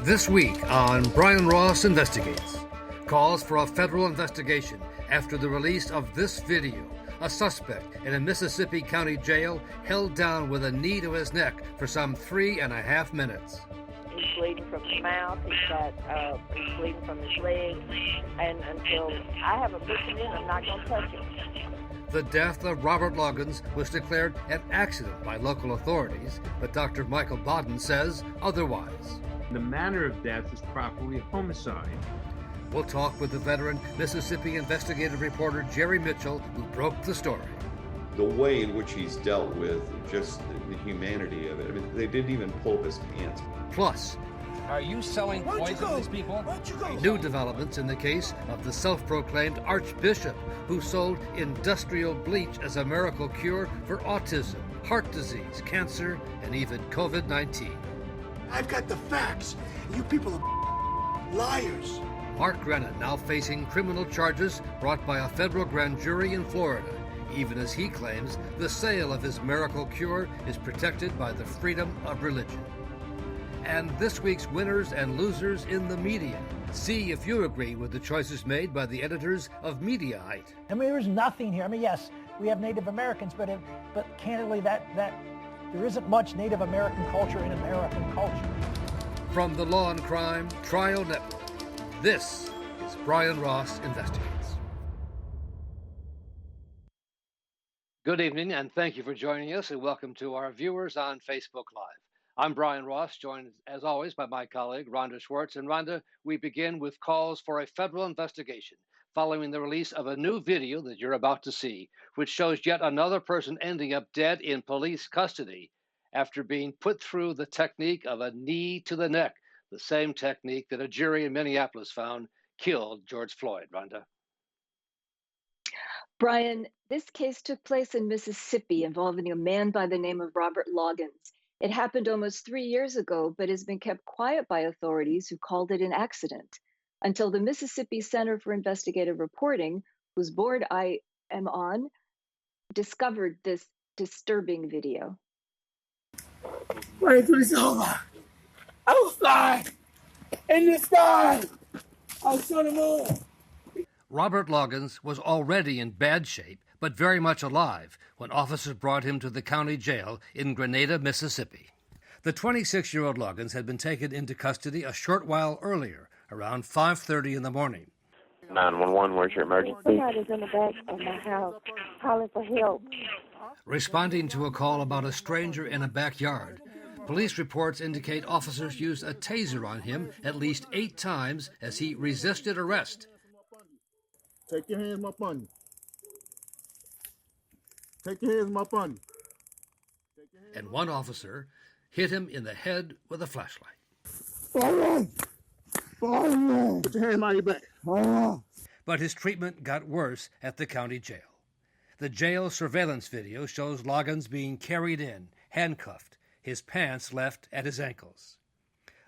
This week on Brian Ross Investigates, calls for a federal investigation after the release of this video. A suspect in a Mississippi county jail held down with a knee to his neck for some 3.5 minutes. He's bleeding from his mouth, he's bleeding from his legs, and until I have a vision in, I'm not going to touch him. The death of Robert Loggins was declared an accident by local authorities, but Dr. Michael Baden says otherwise. The manner of death is properly a homicide. We'll talk with the veteran Mississippi investigative reporter Jerry Mitchell, who broke the story. The way in which he's dealt with, just the humanity of it. I mean, they didn't even pull up his pants. Plus, are you selling poison to these people? New developments in the case of the self-proclaimed Archbishop who sold industrial bleach as a miracle cure for autism, heart disease, cancer, and even COVID-19. I've got the facts. You people are liars. Mark Grenon now facing criminal charges brought by a federal grand jury in Florida, even as he claims the sale of his miracle cure is protected by the freedom of religion. And this week's winners and losers in the media. See if you agree with the choices made by the editors of Mediaite. I mean, there's nothing here. I mean, yes, we have Native Americans, but candidly, that there isn't much Native American culture in American culture. From the Law&Crime Trial Network, this is Brian Ross Investigates. Good evening, and thank you for joining us, and welcome to our viewers on Facebook Live. I'm Brian Ross, joined as always by my colleague, Rhonda Schwartz. And Rhonda, we begin with calls for a federal investigation following the release of a new video that you're about to see, which shows yet another person ending up dead in police custody after being put through the technique of a knee to the neck, the same technique that a jury in Minneapolis found killed George Floyd. Rhonda. Brian, this case took place in Mississippi involving a man by the name of Robert Loggins. It happened almost 3 years ago, but has been kept quiet by authorities who called it an accident until the Mississippi Center for Investigative Reporting, whose board I am on, discovered this disturbing video. Wait till it's over. I will fly in the sky. I'll show them all. Robert Loggins was already in bad shape, but very much alive when officers brought him to the county jail in Grenada, Mississippi. The 26-year-old Loggins had been taken into custody a short while earlier, around 5:30 in the morning. 911, where's your emergency? Somebody's in the back of my house calling for help. Responding to a call about a stranger in a backyard, police reports indicate officers used a taser on him at least 8 times as he resisted arrest. Take your hands up on you. Take your hands up on you. And one officer hit him in the head with a flashlight. Fire! Fire! Put your hands on your back. Fire! But his treatment got worse at the county jail. The jail surveillance video shows Loggins being carried in, handcuffed, his pants left at his ankles.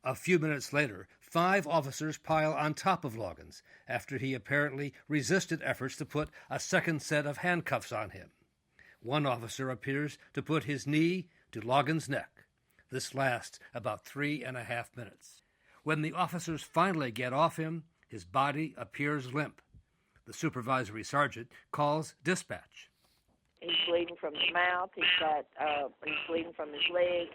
A few minutes later, 5 officers pile on top of Loggins after he apparently resisted efforts to put a second set of handcuffs on him. One officer appears to put his knee to Loggins' neck. This lasts about 3.5 minutes. When the officers finally get off him, his body appears limp. The supervisory sergeant calls dispatch. He's bleeding from his mouth, he's bleeding from his legs,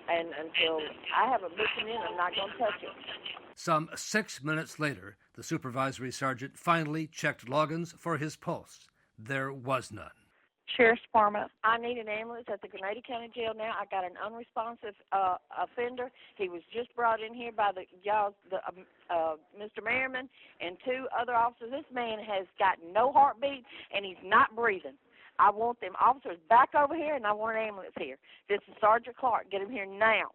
and until I have a vision in, I'm not going to touch him. Some 6 minutes later, the supervisory sergeant finally checked Loggins for his pulse. There was none. Sheriff's Department, I need an ambulance at the Grenada County Jail now. I got an unresponsive offender. He was just brought in here by Mr. Merriman and 2 other officers. This man has got no heartbeat, and he's not breathing. I want them officers back over here, and I want an ambulance here. This is Sergeant Clark. Get him here now.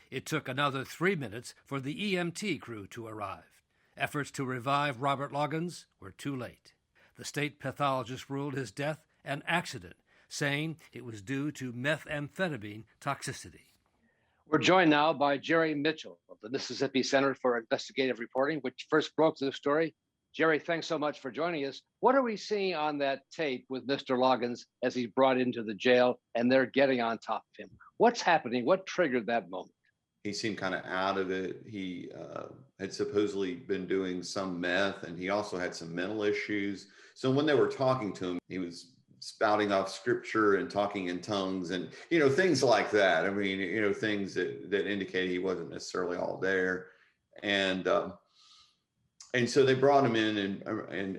It took another 3 minutes for the EMT crew to arrive. Efforts to revive Robert Loggins were too late. The state pathologist ruled his death an accident, saying it was due to methamphetamine toxicity. We're joined now by Jerry Mitchell of the Mississippi Center for Investigative Reporting, which first broke the story. Jerry, thanks so much for joining us. What are we seeing on that tape with Mr. Loggins as he's brought into the jail and they're getting on top of him? What's happening? What triggered that moment? He seemed kind of out of it. He had supposedly been doing some meth, and he also had some mental issues. So when they were talking to him, he was spouting off scripture and talking in tongues and, things like that. I mean, things that indicate he wasn't necessarily all there. And so they brought him in,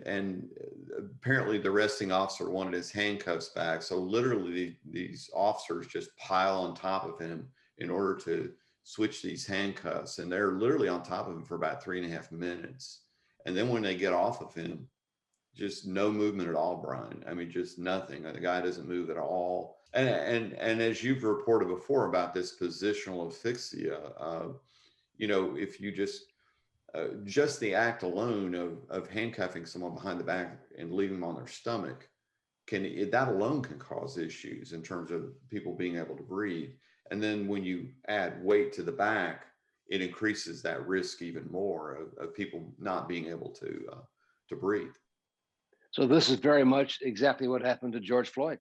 and apparently the arresting officer wanted his handcuffs back. So literally these officers just pile on top of him in order to switch these handcuffs. And they're literally on top of him for about 3.5 minutes. And then when they get off of him, just no movement at all, Brian. I mean, just nothing. The guy doesn't move at all. And as you've reported before about this positional asphyxia, if you just the act alone of handcuffing someone behind the back and leaving them on their stomach, that alone can cause issues in terms of people being able to breathe. And then when you add weight to the back, it increases that risk even more of people not being able to breathe. So this is very much exactly what happened to George Floyd.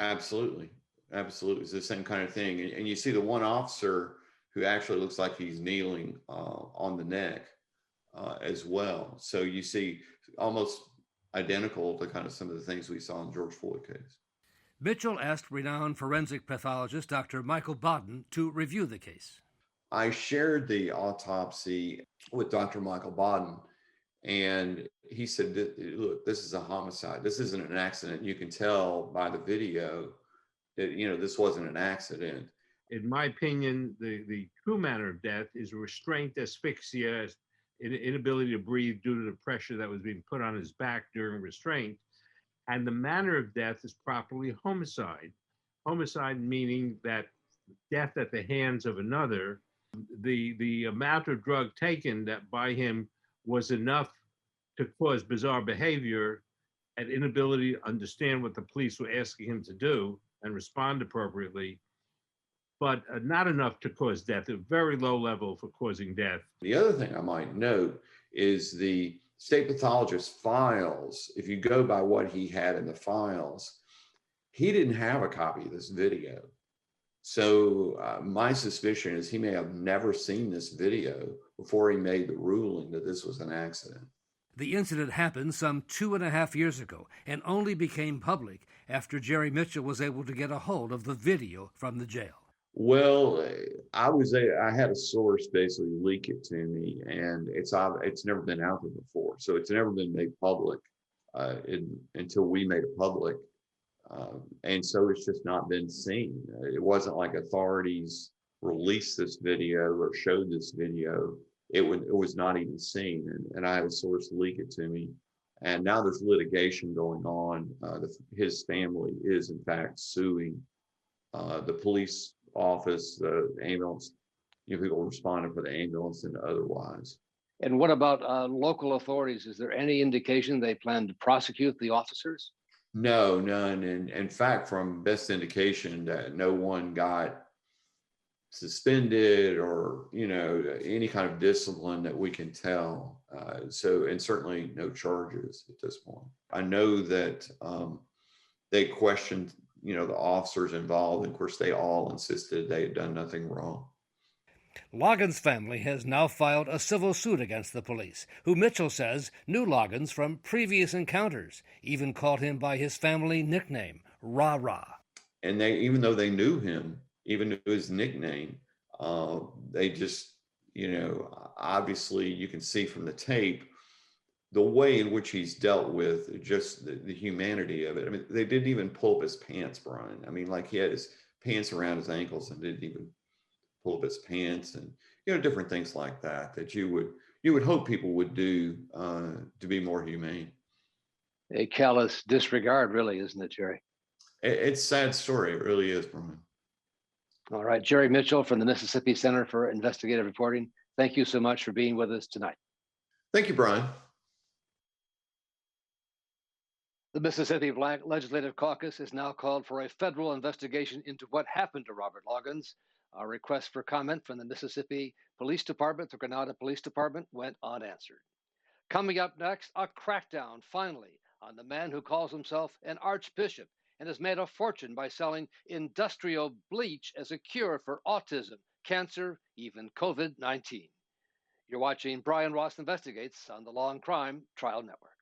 Absolutely. It's the same kind of thing. And you see the one officer who actually looks like he's kneeling on the neck as well. So you see almost identical to kind of some of the things we saw in George Floyd case. Mitchell asked renowned forensic pathologist Dr. Michael Baden to review the case. I shared the autopsy with Dr. Michael Baden, and he said, look, this is a homicide. This isn't an accident. You can tell by the video that, this wasn't an accident. In my opinion, the true manner of death is restraint, asphyxia, inability to breathe due to the pressure that was being put on his back during restraint. And the manner of death is properly homicide. Homicide meaning that death at the hands of another. The amount of drug taken that by him was enough to cause bizarre behavior and inability to understand what the police were asking him to do and respond appropriately, but not enough to cause death, a very low level for causing death. The other thing I might note is the state pathologist's files. If you go by what he had in the files, he didn't have a copy of this video. So my suspicion is he may have never seen this video before he made the ruling that this was an accident. The incident happened some 2.5 years ago and only became public after Jerry Mitchell was able to get a hold of the video from the jail. Well, I had a source basically leak it to me, and it's never been out there before. So it's never been made public until we made it public. And so it's just not been seen. It wasn't like authorities released this video or showed this video. It was not even seen. And I had a source leak it to me. And now there's litigation going on. His family is in fact suing the police office, the ambulance, people responding for the ambulance and otherwise. And what about local authorities? Is there any indication they plan to prosecute the officers? No, none. And in fact, from best indication that no one got suspended or, any kind of discipline that we can tell. And certainly no charges at this point. I know that they questioned, the officers involved. And of course, they all insisted they had done nothing wrong. Loggins' family has now filed a civil suit against the police, who Mitchell says knew Loggins from previous encounters, even called him by his family nickname, Rah Rah. And even though they knew him, even knew his nickname, they just, obviously you can see from the tape, the way in which he's dealt with just the humanity of it. I mean, they didn't even pull up his pants, Brian. I mean, like he had his pants around his ankles and didn't even pull up his pants and, different things like that you would hope people would do to be more humane. A callous disregard, really, isn't it, Jerry? It's a sad story. It really is, Brian. All right, Jerry Mitchell from the Mississippi Center for Investigative Reporting. Thank you so much for being with us tonight. Thank you, Brian. The Mississippi Black Legislative Caucus is now called for a federal investigation into what happened to Robert Loggins. A request for comment from the Mississippi Police Department, the Grenada Police Department, went unanswered. Coming up next, a crackdown, finally, on the man who calls himself an Archbishop and has made a fortune by selling industrial bleach as a cure for autism. cancer, even COVID-19. You're watching Brian Ross Investigates on the Law&Crime Trial Network.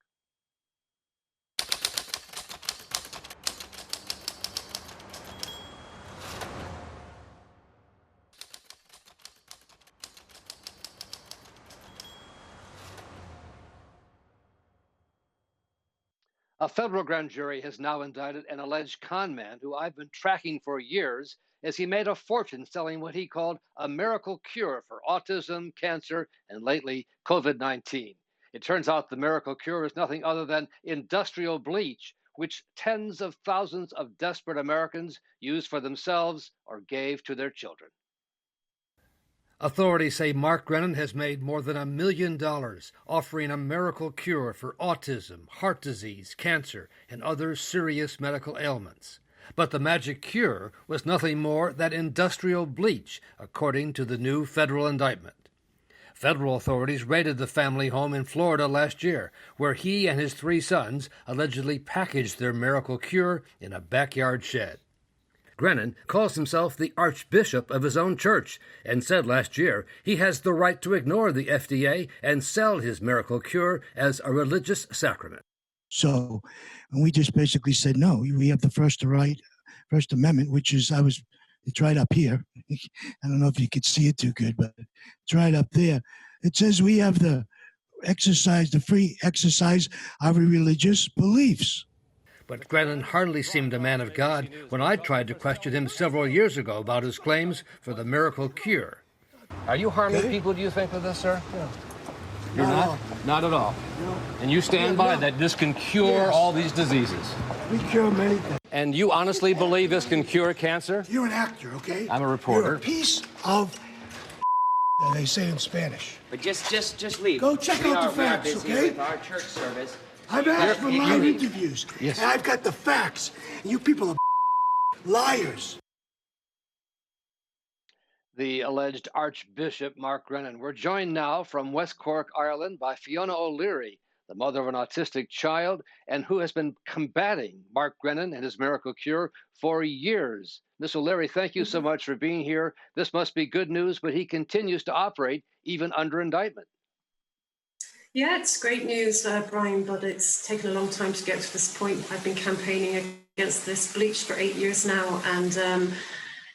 A federal grand jury has now indicted an alleged con man who I've been tracking for years as he made a fortune selling what he called a miracle cure for autism, cancer, and lately COVID-19. It turns out the miracle cure is nothing other than industrial bleach, which tens of thousands of desperate Americans used for themselves or gave to their children. Authorities say Mark Grenon has made more than $1 million offering a miracle cure for autism, heart disease, cancer, and other serious medical ailments. But the magic cure was nothing more than industrial bleach, according to the new federal indictment. Federal authorities raided the family home in Florida last year, where he and his 3 sons allegedly packaged their miracle cure in a backyard shed. Grenon calls himself the Archbishop of his own church and said last year he has the right to ignore the FDA and sell his miracle cure as a religious sacrament. So we just basically said, no, we have the First Amendment, which is, it's right up here. I don't know if you could see it too good, but it's right up there. It says we have the free exercise of our religious beliefs. But Grenon hardly seemed a man of God when I tried to question him several years ago about his claims for the miracle cure. Are you harming people, do you think, with this, sir? No. You're not? Not at all. No. And you stand by that this can cure all these diseases? We cure many things. And you honestly believe this can cure cancer? You're an actor, okay? I'm a reporter. You're a piece of they say in Spanish. But just leave. Go check out the facts, okay? With our church service. I've asked for live interviews, yes. And I've got the facts. And you people are liars. The alleged Archbishop Mark Grenon. We're joined now from West Cork, Ireland, by Fiona O'Leary, the mother of an autistic child, and who has been combating Mark Grenon and his miracle cure for years. Miss O'Leary, thank you so much for being here. This must be good news, but he continues to operate even under indictment. Yeah, it's great news, Brian, but it's taken a long time to get to this point. I've been campaigning against this bleach for 8 years now, and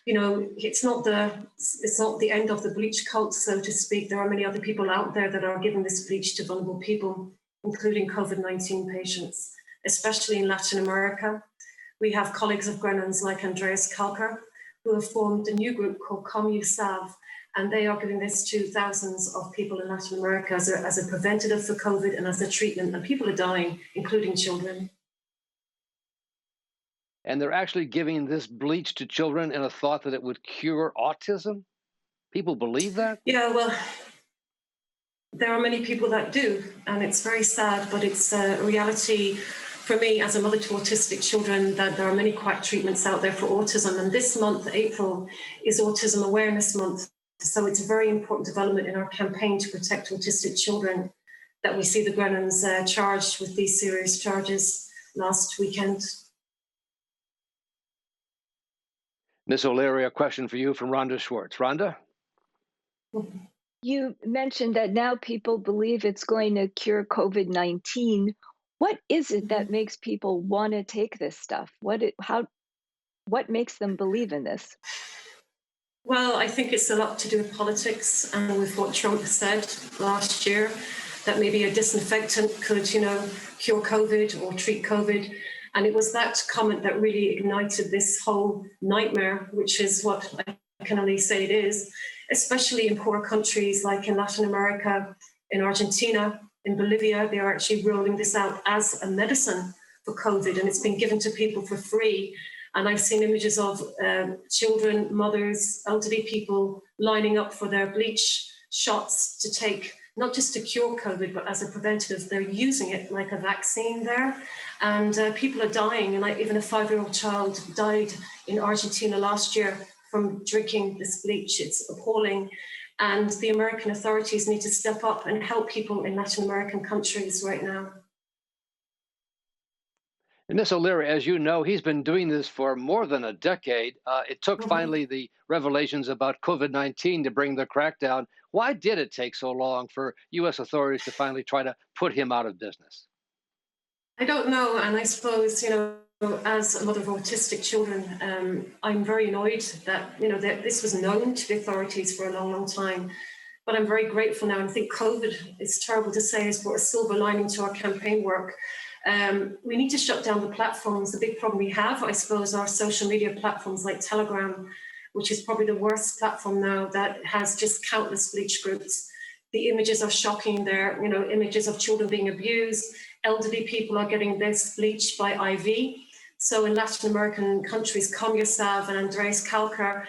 you know, it's not the end of the bleach cult, so to speak. There are many other people out there that are giving this bleach to vulnerable people, including COVID-19 patients, especially in Latin America. We have colleagues of Grenon's like Andreas Kalker, who have formed a new group called ComUSav, and they are giving this to thousands of people in Latin America as a preventative for COVID and as a treatment, and people are dying, including children. And they're actually giving this bleach to children in a thought that it would cure autism? People believe that? Yeah, well, there are many people that do, and it's very sad, but it's a reality for me as a mother to autistic children that there are many quack treatments out there for autism. And this month, April, is Autism Awareness Month. So it's a very important development in our campaign to protect autistic children that we see the Grenons charged with these serious charges last weekend. Ms. O'Leary, a question for you from Rhonda Schwartz. Rhonda? You mentioned that now people believe it's going to cure COVID-19. What is it that makes people want to take this stuff? What makes them believe in this? Well, I think it's a lot to do with politics and with what Trump said last year, that maybe a disinfectant could, you know, cure COVID or treat COVID. And it was that comment that really ignited this whole nightmare, which is what I can only say it is, especially in poor countries like in Latin America, in Argentina, in Bolivia. They are actually rolling this out as a medicine for COVID, and it's been given to people for free. And I've seen images of children, mothers, elderly people lining up for their bleach shots to take, not just to cure COVID, but as a preventative. They're using it like a vaccine there. And people are dying. And even a 5-year-old child died in Argentina last year from drinking this bleach. It's appalling. And the American authorities need to step up and help people in Latin American countries right now. And Ms. O'Leary, as you know, he's been doing this for more than a decade. It took finally the revelations about COVID-19 to bring the crackdown. Why did it take so long for U.S. authorities to finally try to put him out of business? I don't know, and I suppose, as a mother of autistic children, I'm very annoyed that, that this was known to the authorities for a long, long time. But I'm very grateful now, and I think COVID, it's terrible to say, has brought a silver lining to our campaign work. We need to shut down the platforms. The big problem we have, I suppose, are social media platforms like Telegram, which is probably the worst platform now, that has just countless bleach groups. The images are shocking. They're, images of children being abused. Elderly people are getting this bleach by IV. So in Latin American countries, Comyasav and Andres Calcar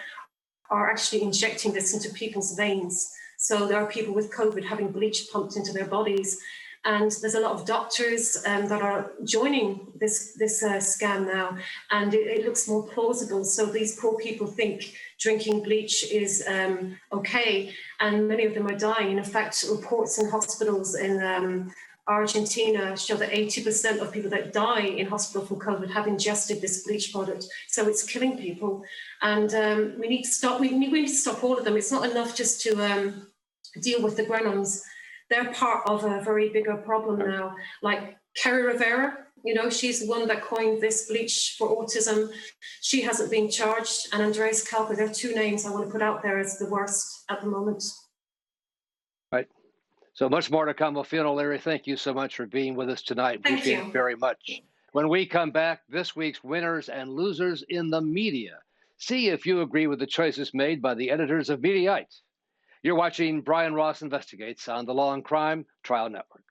are actually injecting this into people's veins. So there are people with COVID having bleach pumped into their bodies. And there's a lot of doctors that are joining this scam now, and it looks more plausible. So these poor people think drinking bleach is okay, and many of them are dying. In fact, reports in hospitals in Argentina show that 80% of people that die in hospital from COVID have ingested this bleach product. So it's killing people, and we need to stop. We need to stop all of them. It's not enough just to deal with the Grenons. They're part of a very bigger problem now. Like Kerry Rivera, she's the one that coined this bleach for autism. She hasn't been charged. And Andres Calcar, there are two names I want to put out there as the worst at the moment. Right. So much more to come. Fiona O'Leary, thank you so much for being with us tonight. Appreciate it very much. When we come back, this week's winners and losers in the media. See if you agree with the choices made by the editors of Mediaite. You're watching Brian Ross Investigates on the Law and Crime Trial Network.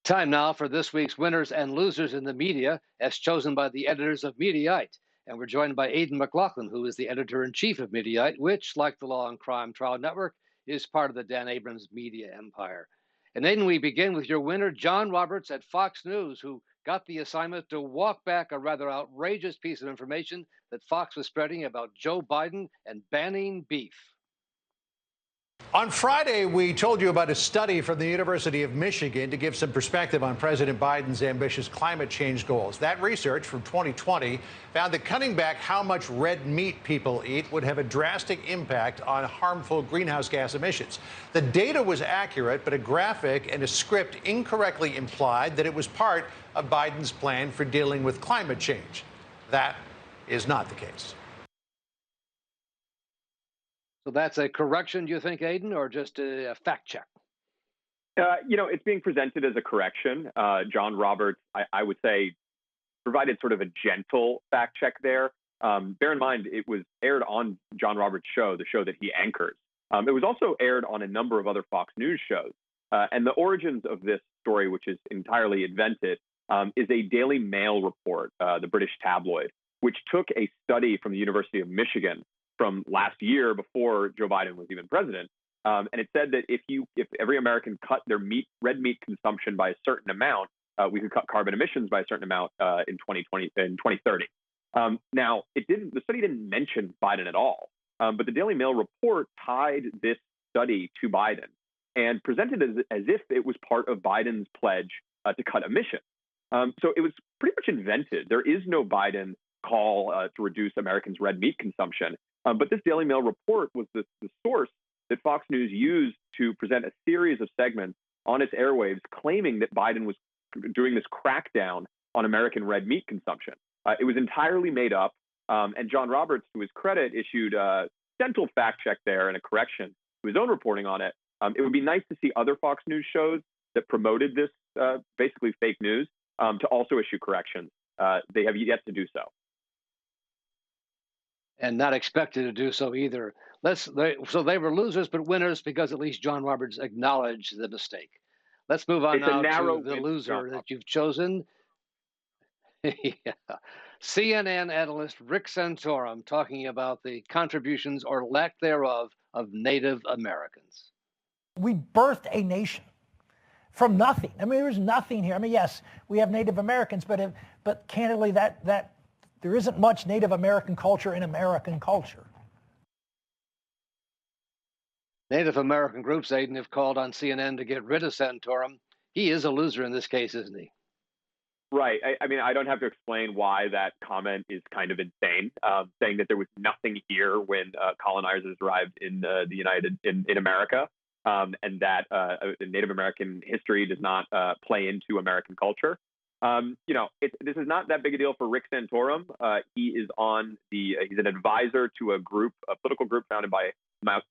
Time now for this week's winners and losers in the media, as chosen by the editors of Mediaite. And we're joined by Aidan McLaughlin, who is the editor-in-chief of Mediaite, which, like the Law and Crime Trial Network, is part of the Dan Abrams media empire. And Aidan, we begin with your winner, John Roberts at Fox News, who got the assignment to walk back a rather outrageous piece of information that Fox was spreading about Joe Biden and banning beef. On Friday, we told you about a study from the University of Michigan to give some perspective on President Biden's ambitious climate change goals. That research from 2020 found that cutting back how much red meat people eat would have a drastic impact on harmful greenhouse gas emissions. The data was accurate, but a graphic and a script incorrectly implied that it was part of Biden's plan for dealing with climate change. That is not the case. So that's a correction, do you think, Aidan, or just a fact check? It's being presented as a correction. John Roberts, I would say, provided sort of a gentle fact check there. Bear in mind, it was aired on John Roberts' show, the show that he anchors. It was also aired on a number of other Fox News shows. And the origins of this story, which is entirely invented, is a Daily Mail report, the British tabloid, which took a study from the University of Michigan from last year before Joe Biden was even president. And it said that if every American cut their red meat consumption by a certain amount, we could cut carbon emissions by a certain amount in 2030. Now, the study didn't mention Biden at all, but the Daily Mail report tied this study to Biden and presented it as if it was part of Biden's pledge to cut emissions. So it was pretty much invented. There is no Biden call to reduce Americans' red meat consumption. But this Daily Mail report was the source that Fox News used to present a series of segments on its airwaves claiming that Biden was doing this crackdown on American red meat consumption. It was entirely made up. And John Roberts, to his credit, issued a gentle fact check there and a correction to his own reporting on it. It would be nice to see other Fox News shows that promoted this basically fake news to also issue corrections. They have yet to do so. And not expected to do so either. So they were losers but winners because at least John Roberts acknowledged the mistake. Let's move on now to the loser that you've chosen. Yeah. CNN analyst Rick Santorum talking about the contributions or lack thereof of Native Americans. We birthed a nation from nothing. I mean, there's nothing here. I mean, yes, we have Native Americans, but candidly, that there isn't much Native American culture in American culture. Native American groups, Aiden, have called on CNN to get rid of Santorum. He is a loser in this case, isn't he? Right. I mean, I don't have to explain why that comment is kind of insane, saying that there was nothing here when colonizers arrived in in America, and that Native American history does not play into American culture. You know, this is not that big a deal for Rick Santorum. He is he's an advisor to a political group founded by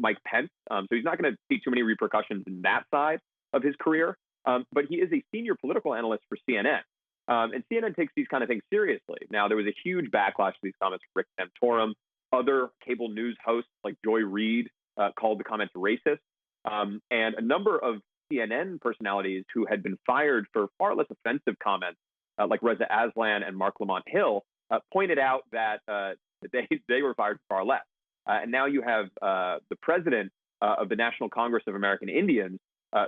Mike Pence. So he's not going to see too many repercussions in that side of his career. But he is a senior political analyst for CNN. And CNN takes these kind of things seriously. Now, there was a huge backlash to these comments from Rick Santorum. Other cable news hosts like Joy Reid called the comments racist. And a number of CNN personalities who had been fired for far less offensive comments, like Reza Aslan and Mark Lamont Hill, pointed out that they were fired for far less. And now you have the president of the National Congress of American Indians,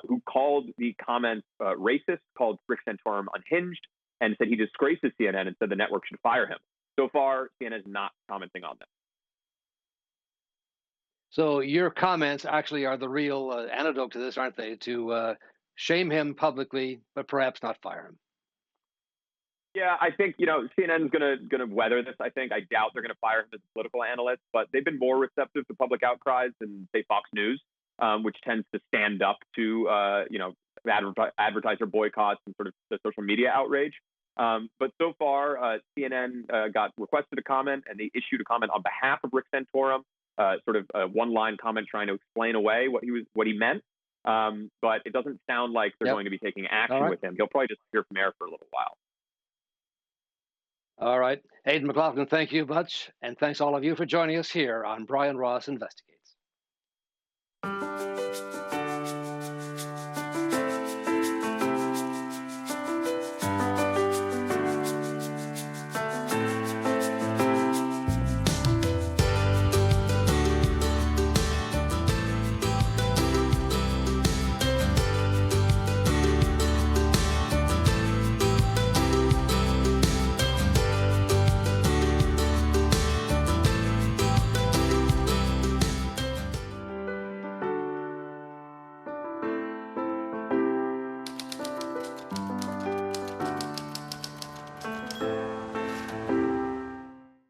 who called the comments racist, called Rick Santorum unhinged, and said he disgraces CNN and said the network should fire him. So far, CNN is not commenting on this. So your comments actually are the real antidote to this, aren't they? To shame him publicly, but perhaps not fire him. Yeah, I think, you know, CNN is gonna weather this. I think. I doubt they're gonna fire him as a political analyst, but they've been more receptive to public outcries than, say, Fox News, which tends to stand up to you know, advertiser boycotts and sort of the social media outrage. But so far, CNN got requested a comment, and they issued a comment on behalf of Rick Santorum, sort of a one-line comment trying to explain away what he meant. But it doesn't sound like they're going to be taking action with him. He'll probably just hear from air for a little while. All right. Aidan McLaughlin, thank you much. And thanks all of you for joining us here on Brian Ross Investigates.